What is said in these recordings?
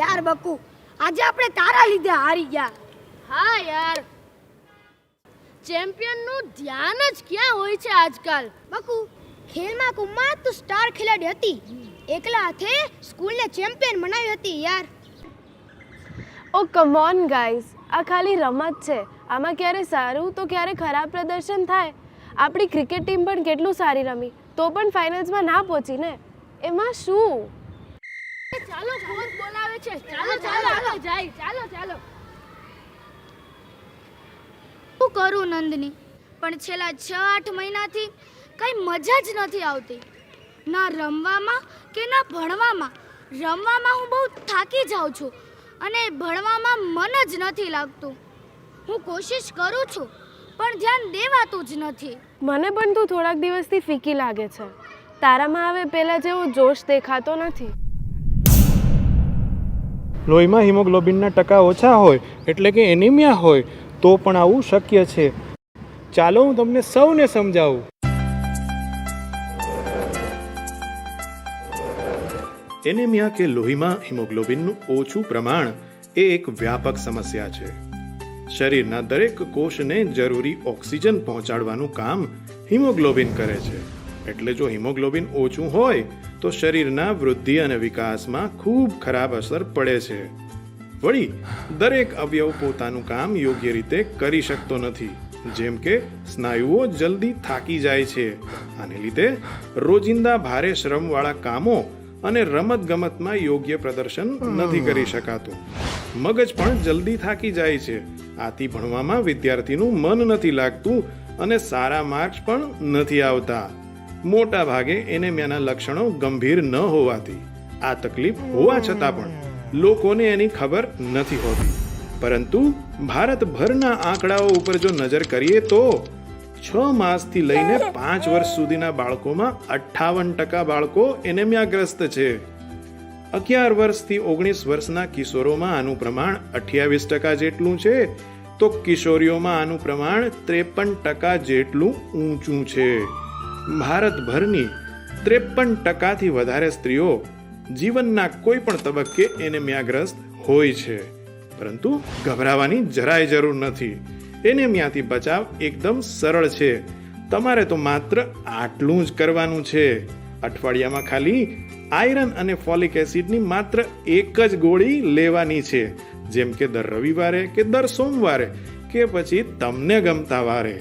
યાર બકુ, આજે આપણે તારા લીધે હારી ગયા. હા યાર, ચેમ્પિયનનું ધ્યાન જ ક્યાં હોય છે આજકાલ. બકુ, ખેલમાં કુમાર તું સ્ટાર ખેલાડી હતી. એકલા હાથે સ્કૂલને ચેમ્પિયન બનાવી હતી યાર. ઓ કમ ઓન ગાઈઝ, આ ખાલી રમત છે. આમાં ક્યારે સારું તો ક્યારે ખરાબ પ્રદર્શન થાય. આપણી ક્રિકેટ ટીમ પણ કેટલું સારી રમી તો પણ ફાઇનલ્સમાં ના પહોંચી ને, એમાં શું? ચાલો કોચ બોલાવે છે. ચાલો ચાલો ચાલો જાય. ચાલો ચાલો. શું કરું નંદની, પણ છેલ્લા 6-8 મહિનાથી કઈ મજા જ નથી આવતી. ના રમવામાં કે ના ભણવામાં. રમવામાં હું બહુ થાકી જાઉં છું અને ભણવામાં મન જ નથી લાગતું. હું કોશિશ કરું છું પણ ધ્યાન દેવાતું જ નથી. મને પણ તું થોડાક દિવસથી ફીકી લાગે છે. તારામાં હવે પહેલાં જેવો જોશ દેખાતો નથી. લોહીમાં હિમોગ્લોબિનના ટકા ઓછા હોય એટલે કે એનિમિયા હોય તો પણ આવું શક્ય છે. ચાલો હું તમને સૌને સમજાવું. એનિમિયા કે લોહીમાં હિમોગ્લોબિનનું ઓછું પ્રમાણ એ એક વ્યાપક સમસ્યા છે. શરીરના દરેક કોષને જરૂરી ઓક્સિજન પહોંચાડવાનું કામ હિમોગ્લોબિન કરે છે. એટલે જો હિમોગ્લોબિન ઓછું હોય તો શરીરના વૃદ્ધિ અને વિકાસમાં ખૂબ ખરાબ અસર પડે છે. વળી દરેક અવયવ પોતાનું કામ યોગ્ય રીતે કરી શકતો નથી. જેમ કે સ્નાયુઓ જલ્દી થાકી જાય છે. આને લીધે રોજિંદા ભારે શ્રમવાળા કામો અને રમતગમતમાં યોગ્ય પ્રદર્શન નથી કરી શકાતું. મગજ પણ જલ્દી થાકી જાય છે. આથી ભણવામાં વિદ્યાર્થીનું મન નથી લાગતું અને સારા માર્ક્સ પણ નથી આવતા. મોટા ભાગે એનેમિયાના લક્ષણો ગંભીર ન હોવાથી આ તકલીફ હોવા છતાં પણ લોકોને એની ખબર નથી હોતી. પરંતુ ભારતભરના આંકડાઓ ઉપર જો નજર કરીએ તો 6 માસથી લઈને 5 વર્ષ સુધીના બાળકોમાં 58% બાળકો એનેમિયાગ્રસ્ત છે. 11 વર્ષથી 19 વર્ષના કિશોરોમાં આનું પ્રમાણ 28% જેટલું છે તો કિશોરીઓમાં આનું પ્રમાણ 53% જેટલું ઊંચું છે. ભારતભરની 53%થી વધારે સ્ત્રીઓ જીવનના કોઈ પણ તબક્કે એનેમિયાગ્રસ્ત હોય છે. પરંતુ ગભરાવાની જરાય જરૂર નથી. એનેમિયાથી બચાવ એકદમ સરળ છે. તમારે તો માત્ર આટલું જ કરવાનું છે. અઠવાડિયામાં ખાલી આયરન અને ફોલિક એસિડની માત્ર એક જ ગોળી લેવાની છે. જેમ કે દર રવિવારે કે દર સોમવારે કે પછી તમને ગમતા વારે.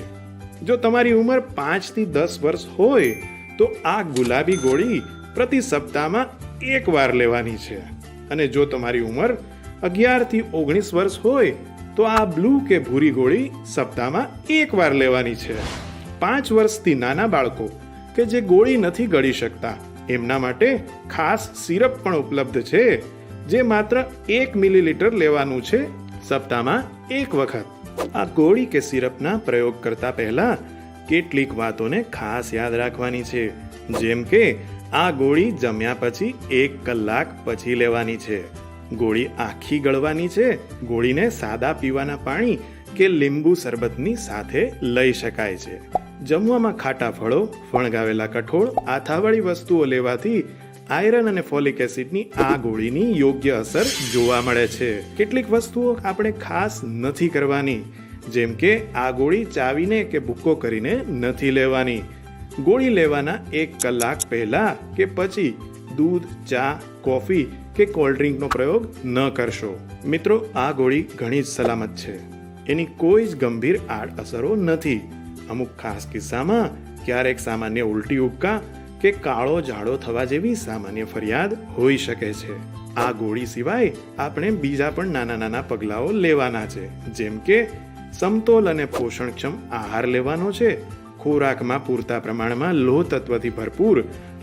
જો તમારી ઉંમર 5 થી 10 વર્ષ હોય તો આ ગુલાબી ગોળી પ્રતિ સપ્તાહમાં 1 વાર લેવાની છે. અને જો તમારી ઉંમર 11 થી 19 વર્ષ હોય તો આ બ્લુ કે ભૂરી ગોળી સપ્તાહમાં 1 વાર લેવાની છે. 5 વર્ષથી નાના બાળકો કે જે ગોળી નથી ગળી શકતા એમના માટે ખાસ સિરપ પણ ઉપલબ્ધ છે જે માત્ર 1 મિલીલીટર લેવાનું છે સપ્તાહમાં 1 વખત. આ ગોળી કે સિરપના પ્રયોગ કરતા પહેલા કેટલીક વાતોને ખાસ યાદ રાખવાની છે. જેમ કે આ ગોળી જમ્યા પછી 1 કલાક પછી લેવાની છે. ગોળી આખી ગળવાની છે. ગોળીને સાદા પીવાના પાણી કે લીંબુ શરબતની સાથે લઈ શકાય છે. જમવામાં ખાટા ફળો, ફણગાવેલા કઠોળ, આથાવાળી વસ્તુઓ લેવાથી આયરન અને ફોલિક એસિડની આ ગોળીની યોગ્ય અસર જોવા મળે છે. કેટલીક વસ્તુઓ આપણે ખાસ નથી કરવાની. જેમ કે આ ગોળી ચાવીને કે ભૂકો કરીને નથી લેવાની. ગોળી લેવાના 1 કલાક પહેલા કે પછી દૂધ, ચા, કોફી કે કોલ્ડ ડ્રિંકનો પ્રયોગ ન કરશો. મિત્રો, આ ગોળી ઘણી જ સલામત છે. એની કોઈ જ ગંભીર આડઅસરો નથી. અમુક ખાસ કિસ્સામાં ક્યારેક સામાન્ય ઉલટી ઉબકા કે કાળો ઝાડો થવા જેવી સામાન્ય ફરિયાદ હોઈ શકે છે. આ ગોળી સિવાય આપણે બીજા પણ નાના નાના પગલાઓ લેવાના છે. જેમ કે સમતોલ અને પોષણક્ષમ આહાર લેવાનો છે. ખોરાકમાં પૂરતા પ્રમાણમાં લોહ તત્વથી ભરપૂર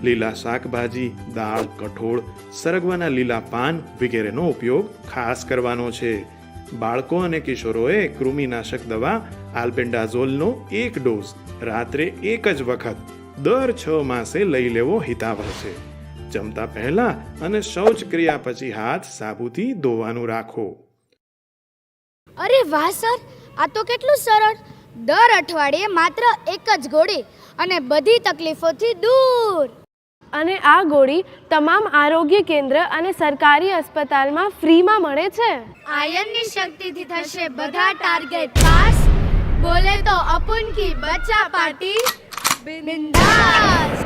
લીલા શાકભાજી, દાળ, કઠોળ, સરગવાના લીલા પાન વગેરેનો ઉપયોગ ખાસ કરવાનો છે. બાળકો અને કિશોરોએ કૃમિનાશક દવા આલ્બેન્ડાઝોલનો 1 ડોઝ રાત્રે 1 જ વખત દર 6 માસે લઈ લેવો હિતાવહ છે. જમતા પહેલા અને શૌચ ક્રિયા પછી હાથ સાબુથી ધોવાનું રાખો. અરે વાહ સર, આ તો કેટલું સરળ. દર અઠવાડિયે માત્ર 1 જ ગોળી અને બધી તકલીફોથી દૂર. અને આ ગોળી તમામ આરોગ્ય કેન્દ્ર અને સરકારી अस्पतालમાં ફ્રીમાં મળે છે. આયનની શક્તિથી થશે બધા ટાર્ગેટ પાસ. બોલે તો અપુન કી બચ્ચા પાર્ટી બિંદાસ.